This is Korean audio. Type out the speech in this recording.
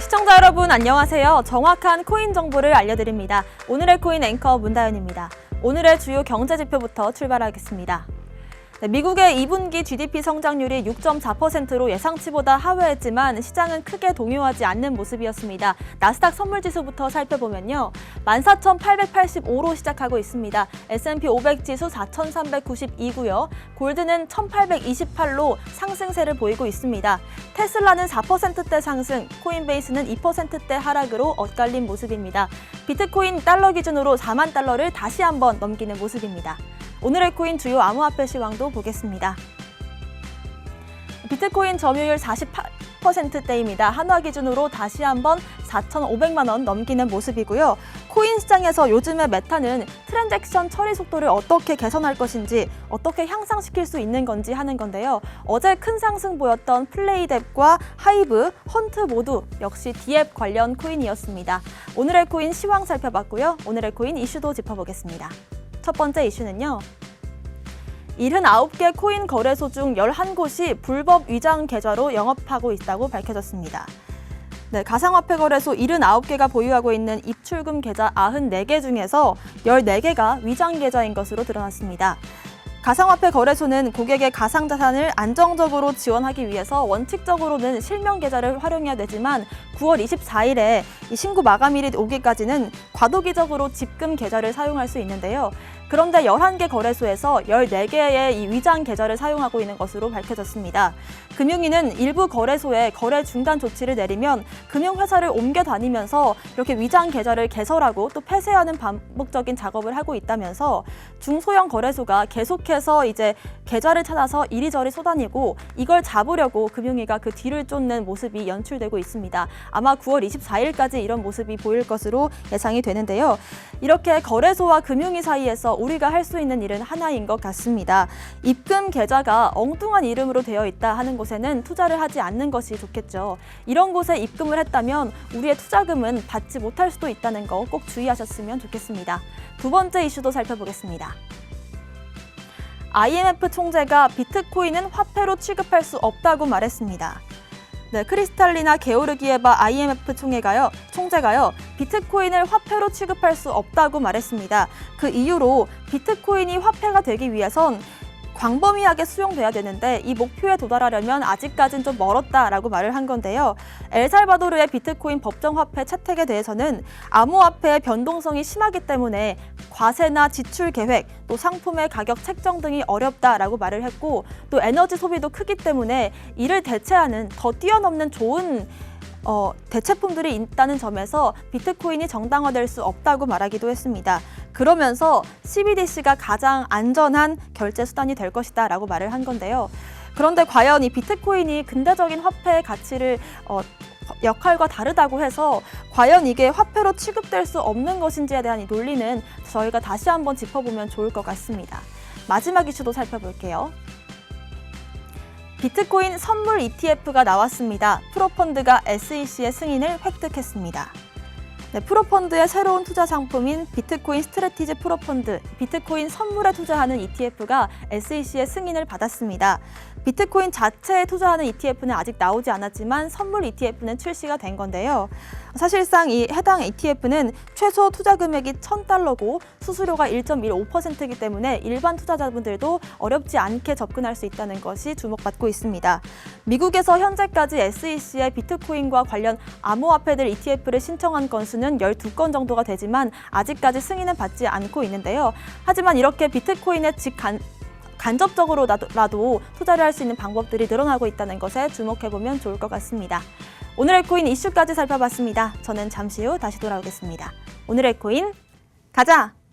시청자 여러분 안녕하세요. 정확한 코인 정보를 알려드립니다. 오늘의 코인 앵커 문다연입니다. 오늘의 주요 경제 지표부터 출발하겠습니다. 미국의 2분기 GDP 성장률이 6.4%로 예상치보다 하회했지만 시장은 크게 동요하지 않는 모습이었습니다. 나스닥 선물지수부터 살펴보면요. 14,885로 시작하고 있습니다. S&P 500 지수 4,392고요. 골드는 1,828로 상승세를 보이고 있습니다. 테슬라는 4%대 상승, 코인베이스는 2%대 하락으로 엇갈린 모습입니다. 비트코인 달러 기준으로 4만 달러를 다시 한번 넘기는 모습입니다. 오늘의 코인 주요 암호화폐 시황도 보겠습니다. 비트코인 점유율 48%대입니다. 한화 기준으로 다시 한번 4,500만 원 넘기는 모습이고요. 코인 시장에서 요즘의 메타는 트랜잭션 처리 속도를 어떻게 개선할 것인지, 어떻게 향상시킬 수 있는 건지 하는 건데요. 어제 큰 상승 보였던 플레이뎁과 하이브, 헌트 모두 역시 D앱 관련 코인이었습니다. 오늘의 코인 시황 살펴봤고요. 오늘의 코인 이슈도 짚어보겠습니다. 첫 번째 이슈는요. 79개 코인 거래소 중 11곳이 불법 위장 계좌로 영업하고 있다고 밝혀졌습니다. 가상화폐 거래소 79개가 보유하고 있는 입출금 계좌 94개 중에서 14개가 위장 계좌인 것으로 드러났습니다. 가상화폐 거래소는 고객의 가상자산을 안정적으로 지원하기 위해서 원칙적으로는 실명 계좌를 활용해야 되지만 9월 24일에 이 신고 마감일이 오기까지는 과도기적으로 집금 계좌를 사용할 수 있는데요. 그런데 11개 거래소에서 14개의 이 위장 계좌를 사용하고 있는 것으로 밝혀졌습니다. 금융위는 일부 거래소에 거래 중단 조치를 내리면 금융회사를 옮겨 다니면서 이렇게 위장 계좌를 개설하고 또 폐쇄하는 반복적인 작업을 하고 있다면서 중소형 거래소가 계속해서 이제 계좌를 찾아서 이리저리 쏘다니고 이걸 잡으려고 금융위가 그 뒤를 쫓는 모습이 연출되고 있습니다. 아마 9월 24일까지 이런 모습이 보일 것으로 예상이 되는데요. 이렇게 거래소와 금융위 사이에서 우리가 할 수 있는 일은 하나인 것 같습니다. 입금 계좌가 엉뚱한 이름으로 되어 있다 하는 곳에는 투자를 하지 않는 것이 좋겠죠. 이런 곳에 입금을 했다면 우리의 투자금은 받지 못할 수도 있다는 거 꼭 주의하셨으면 좋겠습니다. 두 번째 이슈도 살펴보겠습니다. IMF 총재가 비트코인은 화폐로 취급할 수 없다고 말했습니다. 크리스탈리나 게오르기에바 IMF 총재가요, 비트코인을 화폐로 취급할 수 없다고 말했습니다. 그 이유로 비트코인이 화폐가 되기 위해선 광범위하게 수용돼야 되는데 이 목표에 도달하려면 아직까진 좀 멀었다라고 말을 한 건데요. 엘살바도르의 비트코인 법정화폐 채택에 대해서는 암호화폐의 변동성이 심하기 때문에 과세나 지출 계획, 또 상품의 가격 책정 등이 어렵다라고 말을 했고 또 에너지 소비도 크기 때문에 이를 대체하는 더 뛰어넘는 좋은 대체품들이 있다는 점에서 비트코인이 정당화될 수 없다고 말하기도 했습니다. 그러면서 CBDC가 가장 안전한 결제 수단이 될 것이다 라고 말을 한 건데요. 그런데 과연 이 비트코인이 근대적인 화폐의 가치를 역할과 다르다고 해서 과연 이게 화폐로 취급될 수 없는 것인지에 대한 이 논리는 저희가 다시 한번 짚어보면 좋을 것 같습니다. 마지막 이슈도 살펴볼게요. 비트코인 선물 ETF가 나왔습니다. 프로펀드가 SEC의 승인을 획득했습니다. 프로펀드의 새로운 투자 상품인 비트코인 스트래티지 프로펀드, 비트코인 선물에 투자하는 ETF가 SEC의 승인을 받았습니다. 비트코인 자체에 투자하는 ETF는 아직 나오지 않았지만 선물 ETF는 출시가 된 건데요. 사실상 이 해당 ETF는 최소 투자 금액이 $1,000고 수수료가 1.15%이기 때문에 일반 투자자분들도 어렵지 않게 접근할 수 있다는 것이 주목받고 있습니다. 미국에서 현재까지 SEC의 비트코인과 관련 암호화폐들 ETF를 신청한 건수는 12건 정도가 되지만 아직까지 승인은 받지 않고 있는데요. 하지만 이렇게 비트코인에 간접적으로라도 투자를 할 수 있는 방법들이 늘어나고 있다는 것에 주목해보면 좋을 것 같습니다. 오늘의 코인 이슈까지 살펴봤습니다. 저는 잠시 후 다시 돌아오겠습니다. 오늘의 코인 가자!